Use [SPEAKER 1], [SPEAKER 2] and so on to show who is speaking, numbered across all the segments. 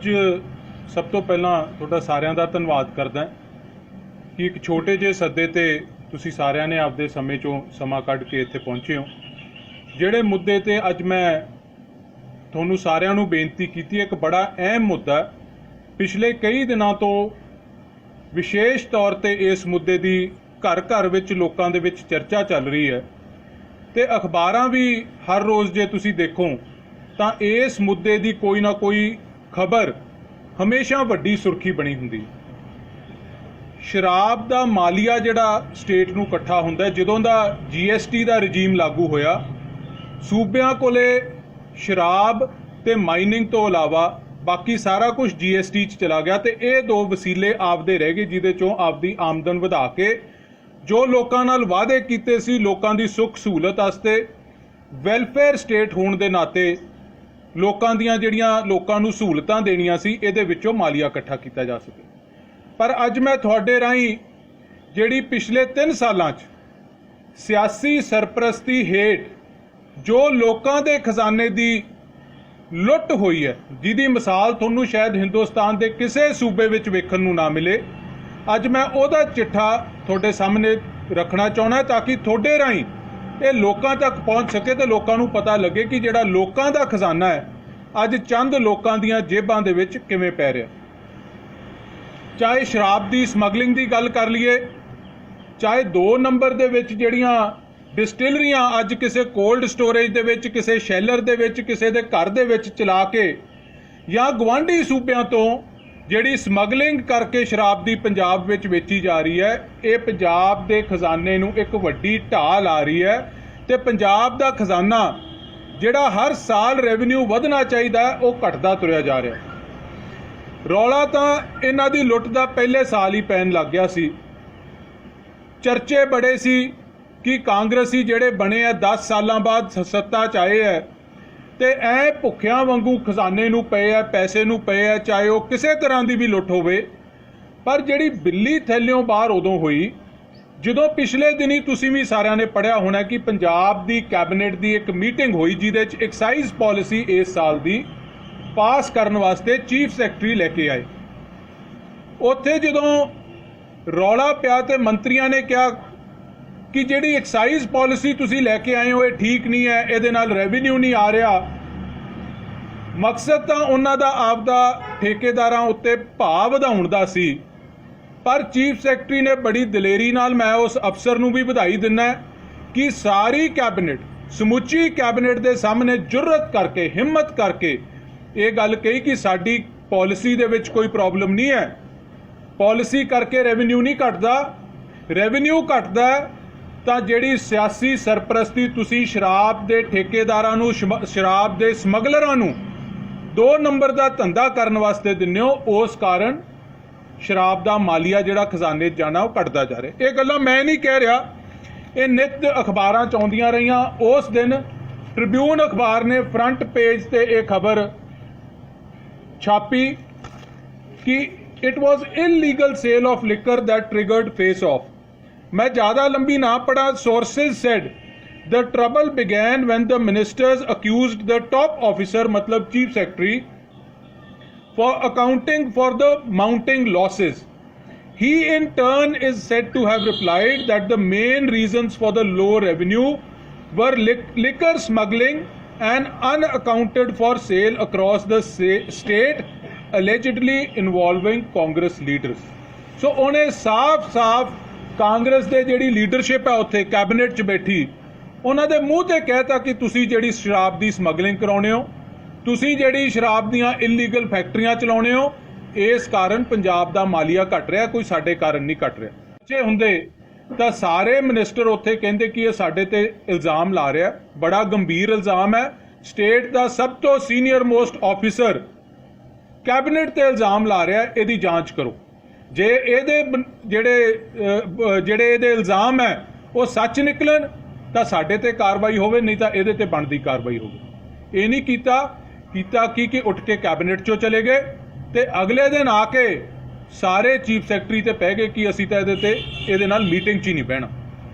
[SPEAKER 1] ਅੱਜ ਸਭ ਤੋਂ ਪਹਿਲਾਂ ਤੁਹਾਡਾ ਸਾਰਿਆਂ ਦਾ ਧੰਨਵਾਦ ਕਰਦਾ ਕਿ ਇੱਕ ਛੋਟੇ ਜਿਹੇ ਸੱਦੇ ਤੇ ਤੁਸੀਂ ਸਾਰਿਆਂ ਨੇ ਆਪਦੇ ਸਮੇਂ ਚੋਂ ਸਮਾਂ ਕੱਢ ਕੇ ਇੱਥੇ ਪਹੁੰਚੇ ਹੋ। ਜਿਹੜੇ ਮੁੱਦੇ ਤੇ ਅੱਜ ਮੈਂ ਤੁਹਾਨੂੰ ਸਾਰਿਆਂ ਨੂੰ ਬੇਨਤੀ ਕੀਤੀ ਹੈ, ਇੱਕ ਬੜਾ ਅਹਿਮ ਮੁੱਦਾ ਹੈ। ਪਿਛਲੇ ਕਈ ਦਿਨਾਂ ਤੋਂ ਵਿਸ਼ੇਸ਼ ਤੌਰ ਤੇ ਇਸ ਮੁੱਦੇ ਦੀ ਘਰ ਘਰ ਵਿੱਚ ਲੋਕਾਂ ਦੇ ਵਿੱਚ ਚਰਚਾ ਚੱਲ ਰਹੀ ਹੈ ਤੇ ਅਖਬਾਰਾਂ ਵੀ ਹਰ ਰੋਜ਼ ਜੇ ਤੁਸੀਂ ਦੇਖੋ ਤਾਂ ਇਸ ਮੁੱਦੇ ਦੀ ਕੋਈ ਨਾ ਕੋਈ ਖਬਰ ਹਮੇਸ਼ਾ ਵੱਡੀ ਸੁਰਖੀ ਬਣੀ ਹੁੰਦੀ। ਸ਼ਰਾਬ ਦਾ ਮਾਲੀਆ ਜਿਹੜਾ ਸਟੇਟ ਨੂੰ ਇਕੱਠਾ ਹੁੰਦਾ, ਜਦੋਂ ਦਾ GST ਦਾ ਰਜੀਮ ਲਾਗੂ ਹੋਇਆ, ਸੂਬਿਆਂ ਕੋਲੇ ਸ਼ਰਾਬ ਤੇ ਮਾਈਨਿੰਗ ਤੋਂ ਇਲਾਵਾ ਬਾਕੀ ਸਾਰਾ ਕੁਝ GST 'ਚ ਚਲਾ ਗਿਆ ਤੇ ਇਹ ਦੋ ਵਸੀਲੇ ਆਪਦੇ ਰਹਿ ਗਏ ਜਿਹਦੇ ਚੋਂ ਆਪਦੀ ਆਮਦਨ ਵਧਾ ਕੇ ਜੋ ਲੋਕਾਂ ਨਾਲ ਵਾਅਦੇ ਕੀਤੇ ਸੀ ਲੋਕਾਂ ਦੀ ਸੁੱਖ ਸਹੂਲਤ ਵਾਸਤੇ, ਵੈਲਫੇਅਰ ਸਟੇਟ ਹੋਣ ਦੇ ਨਾਤੇ ਲੋਕਾਂ ਦੀਆਂ ਜਿਹੜੀਆਂ ਲੋਕਾਂ ਨੂੰ ਸਹੂਲਤਾਂ ਦੇਣੀਆਂ ਸੀ ਇਹਦੇ ਵਿੱਚੋਂ ਮਾਲੀਆ ਇਕੱਠਾ ਕੀਤਾ ਜਾ ਸਕੇ। ਪਰ ਅੱਜ ਮੈਂ ਤੁਹਾਡੇ ਰਾਹੀਂ ਜਿਹੜੀ ਪਿਛਲੇ 3 ਸਾਲਾਂ 'ਚ ਸਿਆਸੀ ਸਰਪ੍ਰਸਤੀ ਹੇਠ ਜੋ ਲੋਕਾਂ ਦੇ ਖਜ਼ਾਨੇ ਦੀ ਲੁੱਟ ਹੋਈ ਹੈ, ਜਿਹਦੀ ਮਿਸਾਲ ਤੁਹਾਨੂੰ ਸ਼ਾਇਦ ਹਿੰਦੁਸਤਾਨ ਦੇ ਕਿਸੇ ਸੂਬੇ ਵਿੱਚ ਵੇਖਣ ਨੂੰ ਨਾ ਮਿਲੇ, ਅੱਜ ਮੈਂ ਉਹਦਾ ਚਿੱਠਾ ਤੁਹਾਡੇ ਸਾਹਮਣੇ ਰੱਖਣਾ ਚਾਹੁੰਦਾ ਤਾਂ ਕਿ ਤੁਹਾਡੇ ਰਾਹੀਂ ਇਹ ਲੋਕਾਂ ਤੱਕ ਪਹੁੰਚ ਸਕੇ ਤੇ ਲੋਕਾਂ ਨੂੰ ਪਤਾ ਲੱਗੇ ਕਿ ਜਿਹੜਾ ਲੋਕਾਂ ਦਾ ਖਜ਼ਾਨਾ ਹੈ ਅੱਜ ਚੰਦ ਲੋਕਾਂ ਦੀਆਂ ਜੇਬਾਂ ਦੇ ਵਿੱਚ ਕਿਵੇਂ ਪੈ ਰਿਹਾ। ਚਾਹੇ ਸ਼ਰਾਬ ਦੀ ਸਮਗਲਿੰਗ ਦੀ ਗੱਲ ਕਰ ਲਈਏ, ਚਾਹੇ 2 ਨੰਬਰ ਦੇ ਵਿੱਚ ਜਿਹੜੀਆਂ ਡਿਸਟਿਲਰੀਆਂ ਅੱਜ ਕਿਸੇ ਕੋਲਡ ਸਟੋਰੇਜ ਦੇ ਵਿੱਚ, ਕਿਸੇ ਸ਼ੈਲਰ ਦੇ ਵਿੱਚ, ਕਿਸੇ ਦੇ ਘਰ ਦੇ ਵਿੱਚ ਚਲਾ ਕੇ ਜਾਂ ਗੁਆਂਢੀ ਸੂਬਿਆਂ ਤੋਂ ਜਿਹੜੀ ਸਮਗਲਿੰਗ ਕਰਕੇ ਸ਼ਰਾਬ ਦੀ ਪੰਜਾਬ ਵਿੱਚ ਵੇਚੀ ਜਾ ਰਹੀ ਹੈ, ਇਹ ਪੰਜਾਬ ਦੇ ਖਜ਼ਾਨੇ ਨੂੰ ਇੱਕ ਵੱਡੀ ਢਾਲ ਆ ਰਹੀ ਹੈ ਤੇ ਪੰਜਾਬ ਦਾ ਖਜ਼ਾਨਾ ਜਿਹੜਾ ਹਰ ਸਾਲ ਰੈਵਨਿਊ ਵਧਣਾ ਚਾਹੀਦਾ ਉਹ ਘਟਦਾ ਤੁਰਿਆ ਜਾ ਰਿਹਾ। ਰੌਲਾ ਤਾਂ ਇਹਨਾਂ ਦੀ ਲੁੱਟ ਦਾ ਪਹਿਲੇ ਸਾਲ ਹੀ ਪੈਣ ਲੱਗ ਗਿਆ ਸੀ। ਚਰਚੇ ਬੜੇ ਸੀ ਕਿ ਕਾਂਗਰਸੀ ਜਿਹੜੇ ਬਣੇ ਆ 10 ਸਾਲਾਂ ਬਾਅਦ ਸੱਤਾ 'ਚ ਆਏ ਹੈ ਤੇ ਐ ਭੁੱਖਿਆਂ ਵਾਂਗੂ ਖਜ਼ਾਨੇ ਨੂੰ ਪਏ ਆ, ਪੈਸੇ ਨੂੰ ਪਏ ਆ, ਚਾਹੇ ਉਹ ਕਿਸੇ ਤਰ੍ਹਾਂ ਦੀ ਵੀ ਲੁੱਟ ਹੋਵੇ। ਪਰ ਜਿਹੜੀ ਬਿੱਲੀ ਥੈਲਿਓਂ ਬਾਹਰ ਉਦੋਂ ਹੋਈ ਜਦੋਂ ਪਿਛਲੇ ਦਿਨੀ ਤੁਸੀਂ ਵੀ ਸਾਰਿਆਂ ਨੇ ਪੜ੍ਹਿਆ ਹੋਣਾ ਕਿ ਪੰਜਾਬ ਦੀ ਕੈਬਨਿਟ ਦੀ ਇੱਕ ਮੀਟਿੰਗ ਹੋਈ ਜਿਹਦੇ 'ਚ ਐਕਸਾਈਜ਼ ਪਾਲਿਸੀ ਇਸ ਸਾਲ ਦੀ ਪਾਸ ਕਰਨ ਵਾਸਤੇ ਚੀਫ ਸੈਕਟਰੀ ਲੈ ਕੇ ਆਏ। ਉੱਥੇ ਜਦੋਂ ਰੌਲਾ ਪਿਆ ਤੇ ਮੰਤਰੀਆਂ ਨੇ ਕਿਹਾ ਕਿ ਜਿਹੜੀ ਐਕਸਾਈਜ਼ ਪਾਲਿਸੀ ਤੁਸੀਂ ਲੈ ਕੇ ਆਏ ਹੋ ਇਹ ਠੀਕ ਨਹੀਂ ਹੈ, ਇਹਦੇ ਨਾਲ ਰੈਵਨਿਊ ਨਹੀਂ ਆ ਰਿਹਾ। ਮਕਸਦ ਤਾਂ ਉਹਨਾਂ ਦਾ ਆਪਦਾ ਠੇਕੇਦਾਰਾਂ ਉੱਤੇ ਭਾਅ ਵਧਾਉਣ ਦਾ ਸੀ, ਪਰ ਚੀਫ ਸੈਕਟਰੀ ਨੇ ਬੜੀ ਦਲੇਰੀ ਨਾਲ, ਮੈਂ ਉਸ ਅਫਸਰ ਨੂੰ ਵੀ ਵਧਾਈ ਦਿੰਦਾ ਕਿ ਸਾਰੀ ਕੈਬਨਿਟ, ਸਮੁੱਚੀ ਕੈਬਨਿਟ ਦੇ ਸਾਹਮਣੇ ਜੁਰਅਤ ਕਰਕੇ, ਹਿੰਮਤ ਕਰਕੇ ਇਹ ਗੱਲ ਕਹੀ ਕਿ ਸਾਡੀ ਪਾਲਿਸੀ ਦੇ ਵਿੱਚ ਕੋਈ ਪ੍ਰੋਬਲਮ ਨਹੀਂ ਹੈ, ਪਾਲਿਸੀ ਕਰਕੇ ਰੈਵਨਿਊ ਨਹੀਂ ਘਟਦਾ। ਰੈਵਨਿਊ ਘਟਦਾ ਤਾਂ ਜਿਹੜੀ ਸਿਆਸੀ ਸਰਪ੍ਰਸਤੀ ਤੁਸੀਂ ਸ਼ਰਾਬ ਦੇ ਠੇਕੇਦਾਰਾਂ ਨੂੰ, ਸ਼ਰਾਬ ਦੇ ਸਮਗਲਰਾਂ ਨੂੰ 2 ਨੰਬਰ ਦਾ ਧੰਦਾ ਕਰਨ ਵਾਸਤੇ ਦਿੰਦੇ ਹੋ, ਉਸ ਕਾਰਨ ਸ਼ਰਾਬ ਦਾ ਮਾਲੀਆ ਜਿਹੜਾ ਖਜ਼ਾਨੇ 'ਚ ਜਾਣਾ ਉਹ ਘਟਦਾ ਜਾ ਰਿਹਾ। ਇਹ ਗੱਲਾਂ ਮੈਂ ਨਹੀਂ ਕਹਿ ਰਿਹਾ, ਇਹ ਨਿੱਤ ਅਖਬਾਰਾਂ 'ਚ ਆਉਂਦੀਆਂ ਰਹੀਆਂ। ਉਸ ਦਿਨ ਟ੍ਰਿਬਿਊਨ ਅਖਬਾਰ ਨੇ ਫਰੰਟ ਪੇਜ ਤੇ ਇਹ ਖਬਰ ਛਾਪੀ ਕਿ it was illegal sale of liquor that triggered face of. मैं ज़्यादा लंबी ना पढ़ा। Sources said the trouble began when the ministers accused the top officer, मतलब chief secretary, for accounting for the mounting losses. He in turn is said to have replied that the main reasons for the low revenue were liquor smuggling and unaccounted for sale across the state, allegedly involving Congress leaders. So ਉਹਨੇ ਸਾਫ਼ ਕਾਂਗਰਸ ਦੇ ਜਿਹੜੀ leadership ਹੈ ਉੱਥੇ cabinet 'ਚ ਬੈਠੀ, ਉਹਨਾਂ ਦੇ ਮੂੰਹ ਤੇ ਕਹਿਤਾ ਕਿ ਤੁਸੀਂ ਜਿਹੜੀ ਸ਼ਰਾਬ ਦੀ ਸਮਗਲਿੰਗ ਕਰਾਉਣੇ ਹੋ, ਤੁਸੀਂ ਜਿਹੜੀ ਸ਼ਰਾਬ ਦੀਆਂ ਇਲੀਗਲ ਫੈਕਟਰੀਆਂ ਚਲਾਉਣੇ ਹੋ, ਇਸ ਕਾਰਨ ਪੰਜਾਬ ਦਾ ਮਾਲੀਆ ਘਟ ਰਿਹਾ, ਕੋਈ ਸਾਡੇ ਕਾਰਨ ਨਹੀਂ ਘਟ ਰਿਹਾ। ਜੇ ਹੁੰਦੇ ਤਾਂ ਸਾਰੇ ਮਿਨਿਸਟਰ ਉੱਥੇ ਕਹਿੰਦੇ ਕਿ ਇਹ ਸਾਡੇ ਤੇ ਇਲਜ਼ਾਮ ਲਾ ਰਿਹਾ, ਬੜਾ ਗੰਭੀਰ ਇਲਜ਼ਾਮ ਹੈ। ਸਟੇਟ ਦਾ ਸਭ ਤੋਂ ਸੀਨੀਅਰ ਮੋਸਟ ਆਫਿਸਰ ਕੈਬਨਿਟ ਤੇ ਇਲਜ਼ਾਮ ਲਾ ਰਿਹਾ, ਇਹਦੀ ਜਾਂਚ ਕਰੋ। ਜੇ ਇਹਦੇ ਜਿਹੜੇ ਇਹਦੇ ਇਲਜ਼ਾਮ ਹੈ ਉਹ ਸੱਚ ਨਿਕਲਣ ਤਾਂ ਸਾਡੇ ਤੇ ਕਾਰਵਾਈ ਹੋਵੇ, ਨਹੀਂ ਤਾਂ ਇਹਦੇ ਤੇ ਬਣਦੀ ਕਾਰਵਾਈ ਹੋਵੇ। ਇਹ ਨਹੀਂ ਕੀਤਾ ਕਿ ਉੱਠ ਕੇ ਕੈਬਨਿਟ 'ਚੋਂ ਚਲੇ ਗਏ ਤੇ ਅਗਲੇ ਦਿਨ ਆ ਕੇ ਸਾਰੇ ਚੀਫ ਸੈਕਟਰੀ ਤੇ ਪੈ ਗਏ ਕਿ ਅਸੀਂ ਤਾਂ ਇਹਦੇ ਨਾਲ ਮੀਟਿੰਗ 'ਚ ਹੀ ਨਹੀਂ ਬਹਿਣਾ।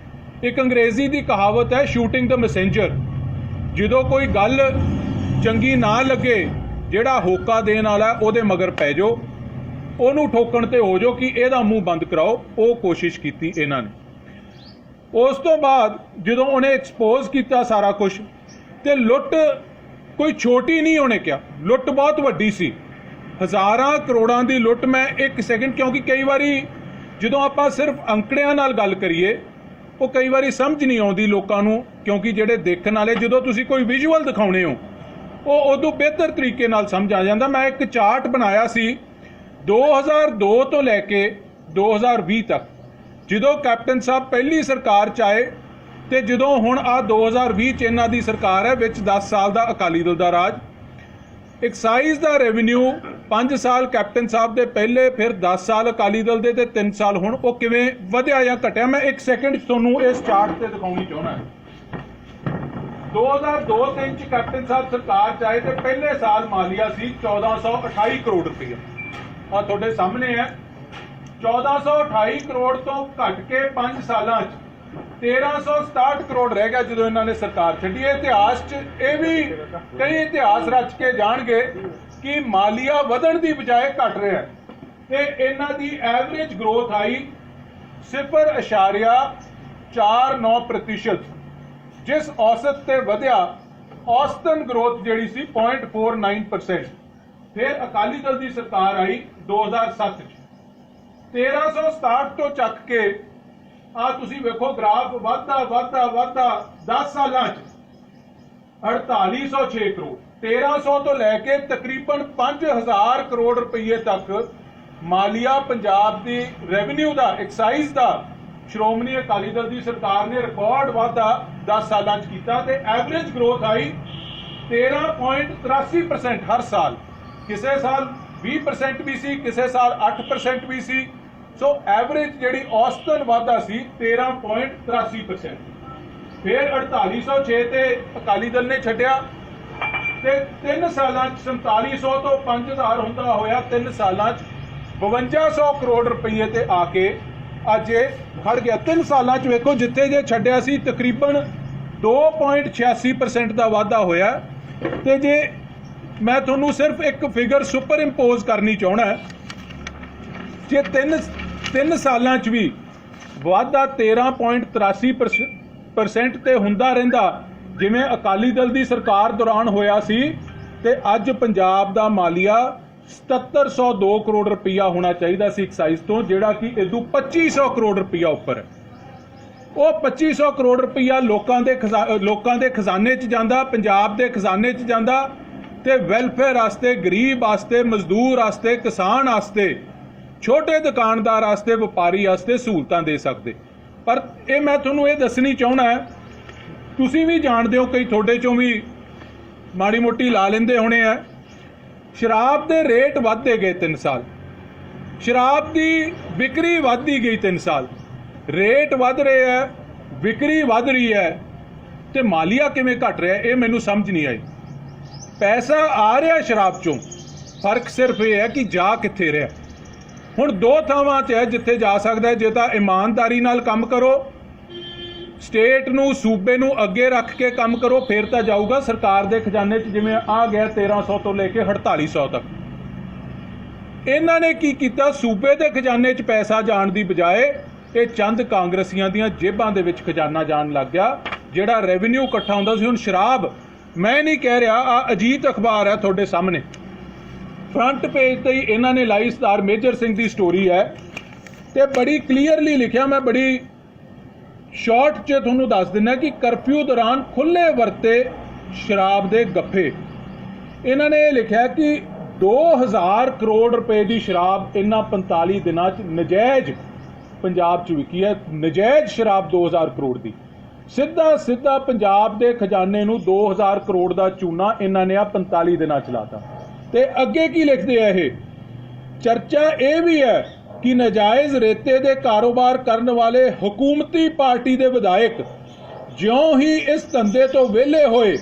[SPEAKER 1] ਇੱਕ ਅੰਗਰੇਜ਼ੀ ਦੀ ਕਹਾਵਤ ਹੈ, ਸ਼ੂਟਿੰਗ ਦ ਮੈਸੇਂਜਰ। ਜਦੋਂ ਕੋਈ ਗੱਲ ਚੰਗੀ ਨਾ ਲੱਗੇ ਜਿਹੜਾ ਹੋਕਾ ਦੇਣ ਵਾਲਾ ਉਹਦੇ ਮਗਰ ਪੈ ਜਾਓ, ਉਹਨੂੰ ਠੋਕਣ ਤੇ ਹੋ ਜਾਓ ਕਿ ਇਹਦਾ ਮੂੰਹ ਬੰਦ ਕਰਾਓ। ਉਹ ਕੋਸ਼ਿਸ਼ ਕੀਤੀ ਇਹਨਾਂ ਨੇ। ਉਸ ਤੋਂ ਬਾਅਦ ਜਦੋਂ ਉਹਨੇ ਐਕਸਪੋਜ਼ ਕੀਤਾ ਸਾਰਾ ਕੁਝ, ਤੇ ਲੁੱਟ ਕੋਈ ਛੋਟੀ ਨਹੀਂ ਉਹਨੇ ਕਿਹਾ, ਲੁੱਟ ਬਹੁਤ ਵੱਡੀ ਸੀ। ਹਜ਼ਾਰਾਂ ਕਰੋੜਾਂ ਦੀ ਲੁੱਟ। ਮੈਂ ਇੱਕ ਸੈਕਿੰਡ, ਕਿਉਂਕਿ ਕਈ ਵਾਰੀ ਜਦੋਂ ਆਪਾਂ ਸਿਰਫ ਅੰਕੜਿਆਂ ਨਾਲ ਗੱਲ ਕਰੀਏ ਉਹ ਕਈ ਵਾਰੀ ਸਮਝ ਨਹੀਂ ਆਉਂਦੀ ਲੋਕਾਂ ਨੂੰ, ਕਿਉਂਕਿ ਜਿਹੜੇ ਦੇਖਣ ਵਾਲੇ, ਜਦੋਂ ਤੁਸੀਂ ਕੋਈ ਵਿਜ਼ੂਅਲ ਦਿਖਾਉਣੇ ਹੋ ਉਹ ਉਦੋਂ ਬਿਹਤਰ ਤਰੀਕੇ ਨਾਲ ਸਮਝ ਆ ਜਾਂਦਾ। ਮੈਂ ਇੱਕ ਚਾਰਟ ਬਣਾਇਆ ਸੀ 2002 ਤੋਂ ਲੈ ਕੇ 2020 ਤੱਕ, ਜਦੋਂ ਕੈਪਟਨ ਸਾਹਿਬ ਪਹਿਲੀ ਸਰਕਾਰ 'ਚ ਆਏ ਤੇ ਜਦੋਂ ਹੁਣ ਆ 2020 'ਚ ਇਹਨਾਂ ਦੀ ਸਰਕਾਰ ਹੈ, ਵਿੱਚ 10 ਸਾਲ ਦਾ ਅਕਾਲੀ ਦਲ ਦਾ ਰਾਜ। ਐਕਸਾਈਜ਼ ਦਾ ਰੈਵਨਿਊ 5 ਸਾਲ ਕੈਪਟਨ ਸਾਹਿਬ ਦੇ ਪਹਿਲੇ, ਫਿਰ 10 ਸਾਲ ਅਕਾਲੀ ਦਲ ਦੇ ਤੇ 3 ਸਾਲ ਹੁਣ, ਉਹ ਕਿਵੇਂ ਵਧਿਆ ਜਾਂ ਘਟਿਆ, ਮੈਂ ਇੱਕ ਸੈਕਿੰਡ ਤੁਹਾਨੂੰ ਇਸ ਚਾਰਟ ਤੇ ਦਿਖਾਉਣੀ ਚਾਹੁੰਦਾ। 2002-03 ਚ ਕੈਪਟਨ ਸਾਹਿਬ ਸਰਕਾਰ ਚ ਆਏ ਤੇ ਪਹਿਲੇ ਸਾਲ ਮਾਲੀਆ ਸੀ 1428 ਕਰੋੜ ਰੁਪਏ। ਆ ਤੁਹਾਡੇ ਸਾਹਮਣੇ ਹੈ। 1428 ਕਰੋੜ ਤੋਂ ਘਟ ਕੇ 5 ਸਾਲਾਂ ਚ 1367 ਕਰੋੜ ਰਹਿ ਗਿਆ ਜਦੋਂ ਇਹਨਾਂ ਨੇ ਸਰਕਾਰ ਛੱਡੀ। ਇਤਿਹਾਸ 'ਚ ਇਹ ਵੀ ਕਈ ਇਤਿਹਾਸ ਰਚ ਕੇ ਜਾਣਗੇ ਕਿ ਮਾਲੀਆ ਵਧਣ ਦੀ ਬਜਾਏ ਘਟ ਰਿਹਾ ਤੇ ਇਹਨਾਂ ਦੀ ਐਵਰੇਜ ਗਰੋਥ ਆਈ 0.49%, ਜਿਸ ਔਸਤ ਤੇ ਵਧਿਆ ਔਸਤਨ ਗਰੋਥ ਜਿਹੜੀ ਸੀ 0.49%। ਫਿਰ ਅਕਾਲੀ ਦਲ ਦੀ ਸਰਕਾਰ ਆਈ 2007 ਚ 1367 ਤੋਂ ਚੱਕ ਕੇ ਆ ਤੁਸੀਂ ਵੇਖੋ ਗ੍ਰਾਫ ਵਧਦਾ 10 ਸਾਲਾਂ ਚ 4806 ਕਰੋੜ, 1300 ਤੋਂ ਲੈ ਕੇ ਤਕਰੀਬਨ 5000 ਕਰੋੜ ਰੁਪਏ ਤੱਕ ਮਾਲੀਆ ਪੰਜਾਬ ਦੀ ਰੈਵਨਿਊ ਦਾ, ਐਕਸਾਈਜ਼ ਦਾ ਸ਼੍ਰੋਮਣੀ ਅਕਾਲੀ ਦਲ ਦੀ ਸਰਕਾਰ ਨੇ ਰਿਕਾਰਡ ਵਾਧਾ 10 ਸਾਲਾਂ ਚ ਕੀਤਾ ਤੇ ਐਵਰੇਜ ਗਰੋਥ ਆਈ 13.83% ਹਰ ਸਾਲ। ਕਿਸੇ ਸਾਲ 20% ਵੀ ਸੀ, ਕਿਸੇ ਸਾਲ 8% ਵੀ ਸੀ। ਸੋ ਐਵਰੇਜ ਜਿਹੜੀ ਔਸਤਨ ਵਾਧਾ ਸੀ 13.83%। ਫਿਰ 4806 ਤੇ ਅਕਾਲੀ ਦਲ ਨੇ ਛੱਡਿਆ ਤੇ 3 ਸਾਲਾਂ ਚ 4700 ਤੋਂ 5000 ਹੁੰਦਾ ਹੋਇਆ 3 ਸਾਲਾਂ ਚ 5200 ਕਰੋੜ ਰੁਪਏ ਤੇ ਆ ਕੇ ਅੱਜ ਇਹ ਖੜ ਗਿਆ। 3 ਸਾਲਾਂ ਚ ਵੇਖੋ ਜਿੱਥੇ ਜੇ ਛੱਡਿਆ ਸੀ ਤਕਰੀਬਨ 2.86% ਦਾ ਵਾਧਾ ਹੋਇਆ। ਤੇ ਜੇ ਮੈਂ ਤੁਹਾਨੂੰ ਸਿਰਫ ਇੱਕ ਫਿਗਰ ਸੁਪਰ ਇੰਪੋਜ਼ ਕਰਨੀ ਚਾਹਣਾ, ਜੇ 3 ਸਾਲਾਂ ਚ ਵੀ ਵਾਧਾ 13.83% ਤੇ ਹੁੰਦਾ ਰਹਿੰਦਾ ਜਿਵੇਂ ਅਕਾਲੀ ਦਲ ਦੀ ਸਰਕਾਰ ਦੌਰਾਨ ਹੋਇਆ ਸੀ, ਤੇ ਅੱਜ ਪੰਜਾਬ ਦਾ ਮਾਲੀਆ 7702 ਕਰੋੜ ਰੁਪਈਆ ਹੋਣਾ ਚਾਹੀਦਾ ਸੀ ਐਕਸਾਈਜ਼ ਤੋਂ, ਜਿਹੜਾ ਕਿ ਇਦੋਂ 2500 ਕਰੋੜ ਰੁਪਈਆ ਉੱਪਰ ਹੈ। ਉਹ 2500 ਕਰੋੜ ਰੁਪਈਆ ਲੋਕਾਂ ਦੇ ਖਜ਼ਾਨੇ 'ਚ ਜਾਂਦਾ, ਪੰਜਾਬ ਦੇ ਖਜ਼ਾਨੇ 'ਚ ਜਾਂਦਾ ਤੇ ਵੈਲਫੇਅਰ ਵਾਸਤੇ, ਗਰੀਬ ਵਾਸਤੇ, ਮਜ਼ਦੂਰ ਵਾਸਤੇ, ਕਿਸਾਨ ਵਾਸਤੇ, ਛੋਟੇ ਦੁਕਾਨਦਾਰ ਵਾਸਤੇ, ਵਪਾਰੀ ਵਾਸਤੇ ਸਹੂਲਤਾਂ ਦੇ ਸਕਦੇ। ਪਰ ਇਹ ਮੈਂ ਤੁਹਾਨੂੰ ਇਹ ਦੱਸਣੀ ਚਾਹੁੰਦਾ, ਤੁਸੀਂ ਵੀ ਜਾਣਦੇ ਹੋ, ਕਈ ਤੁਹਾਡੇ ਚੋਂ ਵੀ ਮਾੜੀ ਮੋਟੀ ਲਾ ਲੈਂਦੇ ਹੋਣੇ ਆ, ਸ਼ਰਾਬ ਦੇ ਰੇਟ ਵੱਧਦੇ ਗਏ 3 ਸਾਲ, ਸ਼ਰਾਬ ਦੀ ਵਿਕਰੀ ਵੱਧਦੀ ਗਈ 3 ਸਾਲ, ਰੇਟ ਵੱਧ ਰਹੇ ਹੈ, ਵਿਕਰੀ ਵੱਧ ਰਹੀ ਹੈ ਤੇ ਮਾਲੀਆ ਕਿਵੇਂ ਘਟ ਰਿਹਾ, ਇਹ ਮੈਨੂੰ ਸਮਝ ਨਹੀਂ ਆਈ। ਪੈਸਾ ਆ ਰਿਹਾ ਸ਼ਰਾਬ ਚੋਂ, ਫਰਕ ਸਿਰਫ ਇਹ ਹੈ ਕਿ ਜਾ ਕਿੱਥੇ ਰਿਹਾ। ਹੁਣ 2 ਥਾਵਾਂ ਤੇ ਹੈ ਜਿੱਥੇ ਜਾ ਸਕਦਾ, ਜੇ ਤਾਂ ਇਮਾਨਦਾਰੀ ਨਾਲ ਕੰਮ ਕਰੋ, ਸਟੇਟ ਨੂੰ, ਸੂਬੇ ਨੂੰ ਅੱਗੇ ਰੱਖ ਕੇ ਕੰਮ ਕਰੋ, ਫਿਰ ਤਾਂ ਜਾਊਗਾ ਸਰਕਾਰ ਦੇ ਖਜ਼ਾਨੇ 'ਚ। ਜਿਵੇਂ ਆ ਗਿਆ 1300 ਤੋਂ ਲੈ ਕੇ 4800 ਤੱਕ। ਇਹਨਾਂ ਨੇ ਕੀ ਕੀਤਾ, ਸੂਬੇ ਦੇ ਖਜ਼ਾਨੇ 'ਚ ਪੈਸਾ ਜਾਣ ਦੀ ਬਜਾਏ ਇਹ ਚੰਦ ਕਾਂਗਰਸੀਆਂ ਦੀਆਂ ਜੇਬਾਂ ਦੇ ਵਿੱਚ ਖਜ਼ਾਨਾ ਜਾਣ ਲੱਗ ਗਿਆ, ਜਿਹੜਾ ਰੈਵਨਿਊ ਇਕੱਠਾ ਹੁੰਦਾ ਸੀ। ਹੁਣ ਸ਼ਰਾਬ, ਮੈਂ ਨਹੀਂ ਕਹਿ ਰਿਹਾ, ਆ ਅਜੀਤ ਅਖਬਾਰ ਹੈ ਤੁਹਾਡੇ ਸਾਹਮਣੇ, ਫਰੰਟ ਪੇਜ ਤੇ ਹੀ ਇਹਨਾਂ ਨੇ ਲਾਈ, ਸਰਦਾਰ ਮੇਜਰ ਸਿੰਘ ਦੀ ਸਟੋਰੀ ਹੈ ਤੇ ਬੜੀ ਕਲੀਅਰਲੀ ਲਿਖਿਆ। ਮੈਂ ਬੜੀ ਸ਼ਾਰਟ 'ਚ ਤੁਹਾਨੂੰ ਦੱਸ ਦਿੰਦਾ ਕਿ ਕਰਫਿਊ ਦੌਰਾਨ ਖੁੱਲੇ ਵਰਤੇ ਸ਼ਰਾਬ ਦੇ ਗੱਫੇ। ਇਹਨਾਂ ਨੇ ਲਿਖਿਆ ਕਿ 2000 ਕਰੋੜ ਰੁਪਏ ਦੀ ਸ਼ਰਾਬ ਇਹਨਾਂ 45 ਦਿਨਾਂ 'ਚ ਨਜਾਇਜ਼ ਪੰਜਾਬ 'ਚ ਵਿਕੀ ਹੈ। ਨਜਾਇਜ਼ ਸ਼ਰਾਬ 2000 ਕਰੋੜ ਦੀ, ਸਿੱਧਾ ਪੰਜਾਬ ਦੇ ਖਜ਼ਾਨੇ ਨੂੰ 2000 ਕਰੋੜ ਦਾ ਚੂਨਾ ਇਹਨਾਂ ਨੇ ਆ 45 ਦਿਨਾਂ 'ਚ ਲਾਤਾ। ਤੇ ਅੱਗੇ ਕੀ ਲਿਖਦੇ ਆ ਇਹ, ਚਰਚਾ ਇਹ ਵੀ ਹੈ ਕਿ ਨਜਾਇਜ਼ ਰੇਤੇ ਦੇ ਕਾਰੋਬਾਰ ਕਰਨ ਵਾਲੇ ਹਕੂਮਤੀ ਪਾਰਟੀ ਦੇ ਵਿਧਾਇਕ ਜਿਉਂ ਹੀ ਇਸ ਧੰਦੇ ਤੋਂ ਵਿਹਲੇ ਹੋਏ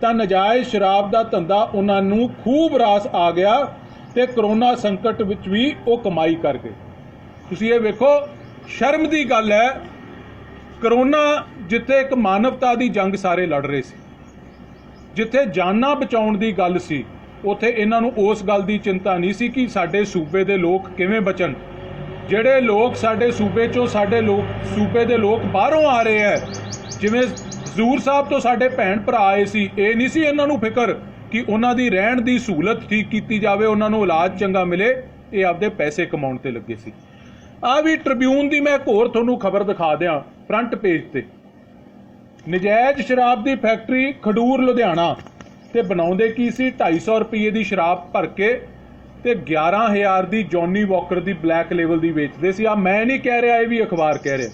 [SPEAKER 1] ਤਾਂ ਨਜਾਇਜ਼ ਸ਼ਰਾਬ ਦਾ ਧੰਦਾ ਉਹਨਾਂ ਨੂੰ ਖੂਬ ਰਾਸ ਆ ਗਿਆ ਤੇ ਕਰੋਨਾ ਸੰਕਟ ਵਿੱਚ ਵੀ ਉਹ ਕਮਾਈ ਕਰ ਗਏ। ਤੁਸੀਂ ਇਹ ਵੇਖੋ, ਸ਼ਰਮ ਦੀ ਗੱਲ ਹੈ, ਕਰੋਨਾ ਜਿੱਥੇ ਇੱਕ ਮਾਨਵਤਾ ਦੀ ਜੰਗ ਸਾਰੇ ਲੜ ਰਹੇ ਸੀ, ਜਿੱਥੇ ਜਾਨਾਂ ਬਚਾਉਣ ਦੀ ਗੱਲ ਸੀ, ਉੱਥੇ ਇਹਨਾਂ ਨੂੰ ਉਸ ਗੱਲ ਦੀ ਚਿੰਤਾ ਨਹੀਂ ਸੀ ਕਿ ਸਾਡੇ ਸੂਬੇ ਦੇ ਲੋਕ ਕਿਵੇਂ ਬਚਣ। ਜਿਹੜੇ ਲੋਕ ਸਾਡੇ ਸੂਬੇ 'ਚੋਂ ਸੂਬੇ ਦੇ ਲੋਕ ਬਾਹਰੋਂ ਆ ਰਹੇ ਹੈ, ਜਿਵੇਂ ਹਜ਼ੂਰ ਸਾਹਿਬ ਤੋਂ ਸਾਡੇ ਭੈਣ ਭਰਾ ਆਏ ਸੀ, ਇਹ ਨਹੀਂ ਸੀ ਇਹਨਾਂ ਨੂੰ ਫਿਕਰ ਕਿ ਉਹਨਾਂ ਦੀ ਰਹਿਣ ਦੀ ਸਹੂਲਤ ਠੀਕ ਕੀਤੀ ਜਾਵੇ, ਉਹਨਾਂ ਨੂੰ ਇਲਾਜ ਚੰਗਾ ਮਿਲੇ। ਇਹ ਆਪਦੇ ਪੈਸੇ ਕਮਾਉਣ ਤੇ ਲੱਗੇ ਸੀ। ਆ ਵੀ ਟ੍ਰਿਬਿਊਨ ਦੀ ਮੈਂ ਇੱਕ ਹੋਰ ਤੁਹਾਨੂੰ ਖਬਰ ਦਿਖਾ ਦਿਆਂ ਫਰੰਟ ਪੇਜ ਤੇ। ਨਜਾਇਜ਼ ਸ਼ਰਾਬ ਦੀ ਫੈਕਟਰੀ ਖਡੂਰ ਲੁਧਿਆਣਾ ਤੇ ਬਣਾਉਂਦੇ ਕੀ ਸੀ, 250 ਰੁਪਏ ਦੀ ਸ਼ਰਾਬ ਭਰ ਕੇ ਤੇ 11,000 ਦੀ ਜੌਨੀ ਵਾਕਰ ਦੀ ਬਲੈਕ ਲੇਵਲ ਦੀ ਵੇਚਦੇ ਸੀ। ਆ ਮੈਂ ਨਹੀਂ ਕਹਿ ਰਿਹਾ, ਇਹ ਵੀ ਅਖਬਾਰ ਕਹਿ ਰਿਹਾ।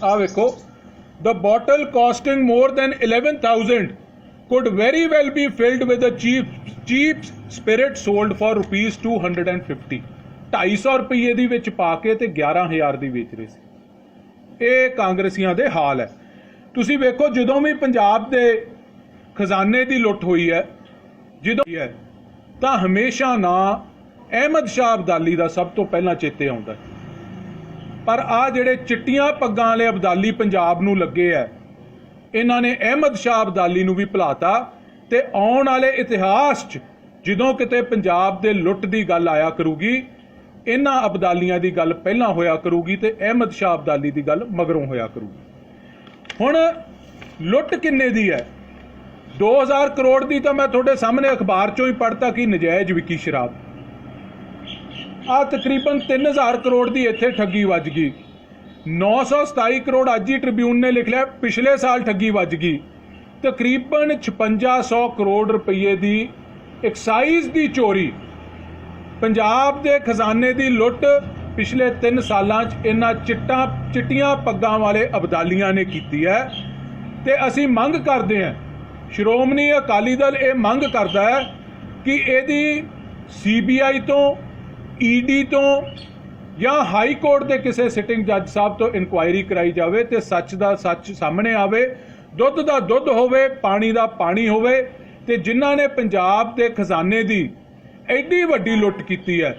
[SPEAKER 1] ਆ ਵੇਖੋ, the bottle costing more than 11,000 could very well be filled with a cheap spirit sold for rupees 250। 250 ਰੁਪਏ ਦੀ ਵਿੱਚ ਪਾ ਕੇ ਤੇ 11,000 ਦੀ ਵੇਚ ਰਹੇ ਸੀ। ਇਹ ਕਾਂਗਰਸੀਆਂ ਦੇ ਹਾਲ ਹੈ। ਤੁਸੀਂ ਵੇਖੋ, ਜਦੋਂ ਵੀ ਪੰਜਾਬ ਦੇ ਖਜ਼ਾਨੇ ਦੀ ਲੁੱਟ ਹੋਈ ਹੈ ਤਾਂ ਹਮੇਸ਼ਾ ਨਾ ਅਹਿਮਦ ਸ਼ਾਹ ਅਬਦਾਲੀ ਦਾ ਸਭ ਤੋਂ ਪਹਿਲਾਂ ਚੇਤੇ ਆਉਂਦਾ। ਪਰ ਆ ਜਿਹੜੇ ਚਿੱਟੀਆਂ ਪੱਗਾਂ ਵਾਲੇ ਅਬਦਾਲੀ ਪੰਜਾਬ ਨੂੰ ਲੱਗੇ ਹੈ, ਇਹਨਾਂ ਨੇ ਅਹਿਮਦ ਸ਼ਾਹ ਅਬਦਾਲੀ ਨੂੰ ਵੀ ਭੁਲਾਤਾ। ਤੇ ਆਉਣ ਵਾਲੇ ਇਤਿਹਾਸ 'ਚ ਜਦੋਂ ਕਿਤੇ ਪੰਜਾਬ ਦੇ ਲੁੱਟ ਦੀ ਗੱਲ ਆਇਆ ਕਰੂਗੀ, ਇਹਨਾਂ ਅਬਦਾਲੀਆਂ ਦੀ ਗੱਲ ਪਹਿਲਾਂ ਹੋਇਆ ਕਰੂਗੀ ਤੇ ਅਹਿਮਦ ਸ਼ਾਹ ਅਬਦਾਲੀ ਦੀ ਗੱਲ ਮਗਰੋਂ ਹੋਇਆ ਕਰੂਗੀ। ਹੁਣ ਲੁੱਟ ਕਿੰਨੇ ਦੀ ਹੈ? 2000 ਕਰੋੜ ਦੀ ਤਾਂ ਮੈਂ ਤੁਹਾਡੇ ਸਾਹਮਣੇ ਅਖਬਾਰ 'ਚੋਂ ਹੀ ਪੜ੍ਹਤਾ ਕਿ ਨਜਾਇਜ਼ ਵਿਕੀ ਸ਼ਰਾਬ। ਆ ਤਕਰੀਬਨ 3000 ਕਰੋੜ ਦੀ ਇੱਥੇ ਠੱਗੀ ਵੱਜ ਗਈ। 927 ਕਰੋੜ ਅੱਜ ਹੀ ਟ੍ਰਿਬਿਊਨ ਨੇ ਲਿਖ ਲਿਆ ਪਿਛਲੇ ਸਾਲ ਠੱਗੀ ਵੱਜ ਗਈ। ਤਕਰੀਬਨ 5600 ਕਰੋੜ ਰੁਪਏ ਦੀ ਐਕਸਾਈਜ਼ ਦੀ ਚੋਰੀ, ਪੰਜਾਬ ਦੇ ਖਜ਼ਾਨੇ ਦੀ ਲੁੱਟ ਪਿਛਲੇ 3 ਸਾਲਾਂ 'ਚ ਇਹਨਾਂ ਚਿੱਟੀਆਂ ਪੱਗਾਂ ਵਾਲੇ ਅਬਦਾਲੀਆਂ ਨੇ ਕੀਤੀ ਹੈ। ਤੇ ਅਸੀਂ ਮੰਗ ਕਰਦੇ ਹਾਂ, ਸ਼੍ਰੋਮਣੀ ਅਕਾਲੀ ਦਲ ਇਹ ਮੰਗ ਕਰਦਾ ਹੈ ਕਿ ਇਹਦੀ CBI ਤੋਂ, ED ਤੋਂ ਜਾਂ ਹਾਈ ਕੋਰਟ ਦੇ ਕਿਸੇ ਸਿਟਿੰਗ ਜੱਜ ਸਾਹਿਬ ਤੋਂ ਇਨਕੁਆਇਰੀ ਕਰਾਈ ਜਾਵੇ ਤੇ ਸੱਚ ਦਾ ਸੱਚ ਸਾਹਮਣੇ ਆਵੇ, ਦੁੱਧ ਦਾ ਦੁੱਧ ਹੋਵੇ, ਪਾਣੀ ਦਾ ਪਾਣੀ ਹੋਵੇ। ਤੇ ਜਿਨ੍ਹਾਂ ਨੇ ਪੰਜਾਬ ਦੇ ਖਜ਼ਾਨੇ ਦੀ ਐਡੀ ਵੱਡੀ ਲੁੱਟ ਕੀਤੀ ਹੈ,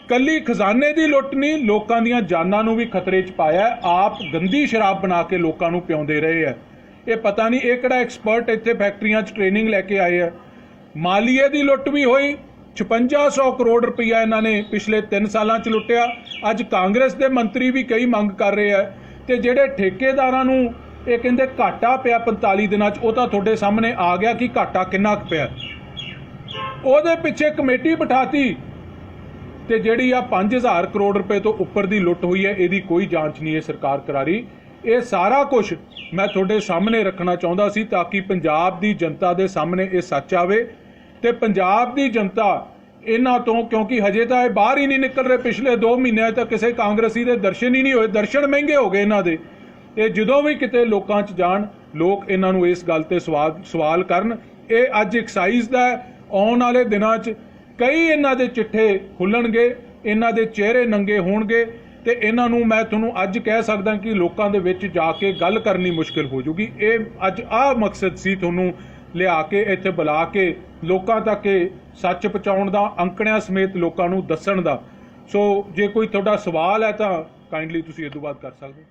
[SPEAKER 1] ਕੱਲੀ ਖਜ਼ਾਨੇ ਦੀ ਲੁੱਟ ਨਹੀਂ, ਲੋਕਾਂ ਦੀਆਂ ਜਾਨਾਂ ਨੂੰ ਵੀ ਖਤਰੇ 'ਚ ਪਾਇਆ। ਆਪ ਗੰਦੀ ਸ਼ਰਾਬ ਬਣਾ ਕੇ ਲੋਕਾਂ ਨੂੰ ਪਿਆਉਂਦੇ ਰਹੇ ਹੈ। ਇਹ ਪਤਾ ਨਹੀਂ ਇਹ ਕਿਹੜਾ ਐਕਸਪਰਟ ਇੱਥੇ ਫੈਕਟਰੀਆਂ 'ਚ ਟ੍ਰੇਨਿੰਗ ਲੈ ਕੇ ਆਏ ਹੈ। ਮਾਲੀਏ ਦੀ ਲੁੱਟ ਵੀ ਹੋਈ, 5600 ਕਰੋੜ ਰੁਪਈਆ ਇਹਨਾਂ ਨੇ ਪਿਛਲੇ 3 ਸਾਲਾਂ 'ਚ ਲੁੱਟਿਆ। ਅੱਜ ਕਾਂਗਰਸ ਦੇ ਮੰਤਰੀ ਵੀ ਕਈ ਮੰਗ ਕਰ ਰਹੇ ਹੈ। ਤੇ ਜਿਹੜੇ ਠੇਕੇਦਾਰਾਂ ਨੂੰ ਇਹ ਕਹਿੰਦੇ ਘਾਟਾ ਪਿਆ 45 ਦਿਨਾਂ 'ਚ, ਉਹ ਤਾਂ ਤੁਹਾਡੇ ਸਾਹਮਣੇ ਆ ਗਿਆ ਕਿ ਘਾਟਾ ਕਿੰਨਾ ਕੁ ਪਿਆ। ਉਹਦੇ ਪਿੱਛੇ ਕਮੇਟੀ ਬਿਠਾਤੀ ਤੇ ਜਿਹੜੀ ਆ 5000 ਕਰੋੜ ਰੁਪਏ ਤੋਂ ਉੱਪਰ ਦੀ ਲੁੱਟ ਹੋਈ ਹੈ, ਇਹਦੀ ਕੋਈ ਜਾਂਚ ਨਹੀਂ ਇਹ ਸਰਕਾਰ ਕਰਾ ਰਹੀ। ਇਹ ਸਾਰਾ ਕੁਝ ਮੈਂ ਤੁਹਾਡੇ ਸਾਹਮਣੇ ਰੱਖਣਾ ਚਾਹੁੰਦਾ ਸੀ ਤਾਂ ਕਿ ਪੰਜਾਬ ਦੀ ਜਨਤਾ ਦੇ ਸਾਹਮਣੇ ਇਹ ਸੱਚ ਆਵੇ। ਤੇ ਪੰਜਾਬ ਦੀ ਜਨਤਾ ਇਹਨਾਂ ਤੋਂ, ਕਿਉਂਕਿ ਹਜੇ ਤਾਂ ਇਹ ਬਾਹਰ ਹੀ ਨਹੀਂ ਨਿਕਲ ਰਹੇ, ਪਿਛਲੇ 2 ਮਹੀਨਿਆਂ ਤੱਕ ਕਿਸੇ ਕਾਂਗਰਸੀ ਦੇ ਦਰਸ਼ਨ ਹੀ ਨਹੀਂ ਹੋਏ, ਦਰਸ਼ਨ ਮਹਿੰਗੇ ਹੋ ਗਏ ਇਹਨਾਂ ਦੇ। ਇਹ ਜਦੋਂ ਵੀ ਕਿਤੇ ਲੋਕਾਂ 'ਚ ਜਾਣ, ਲੋਕ ਇਹਨਾਂ ਨੂੰ ਇਸ ਗੱਲ ਤੇ ਸਵਾਲ ਕਰਨ। ਇਹ ਅੱਜ ਐਕਸਾਈਜ਼ ਦਾ, ਆਉਣ ਵਾਲੇ ਦਿਨਾਂ 'ਚ ਕਈ ਇਹਨਾਂ ਦੇ ਚਿੱਠੇ ਖੁੱਲਣਗੇ, ਇਹਨਾਂ ਦੇ ਚਿਹਰੇ ਨੰਗੇ ਹੋਣਗੇ ਤੇ ਇਹਨਾਂ ਨੂੰ ਮੈਂ ਤੁਹਾਨੂੰ ਅੱਜ ਕਹਿ ਸਕਦਾ ਕਿ ਲੋਕਾਂ ਦੇ ਵਿੱਚ ਜਾ ਕੇ ਗੱਲ ਕਰਨੀ ਮੁਸ਼ਕਿਲ ਹੋ ਜੂਗੀ। ਇਹ ਅੱਜ ਆਹ ਮਕਸਦ ਸੀ ਤੁਹਾਨੂੰ ਲਿਆ ਕੇ ਇੱਥੇ ਬੁਲਾ ਕੇ ਲੋਕਾਂ ਤੱਕ ਇਹ ਸੱਚ ਪਹੁੰਚਾਉਣ ਦਾ, ਅੰਕੜਿਆਂ ਸਮੇਤ ਲੋਕਾਂ ਨੂੰ ਦੱਸਣ ਦਾ। ਸੋ ਜੇ ਕੋਈ ਤੁਹਾਡਾ ਸਵਾਲ ਹੈ ਤਾਂ ਕਾਈਂਡਲੀ ਤੁਸੀਂ ਇਹ ਤੋਂ ਬਾਅਦ ਕਰ ਸਕਦੇ ਹੋ।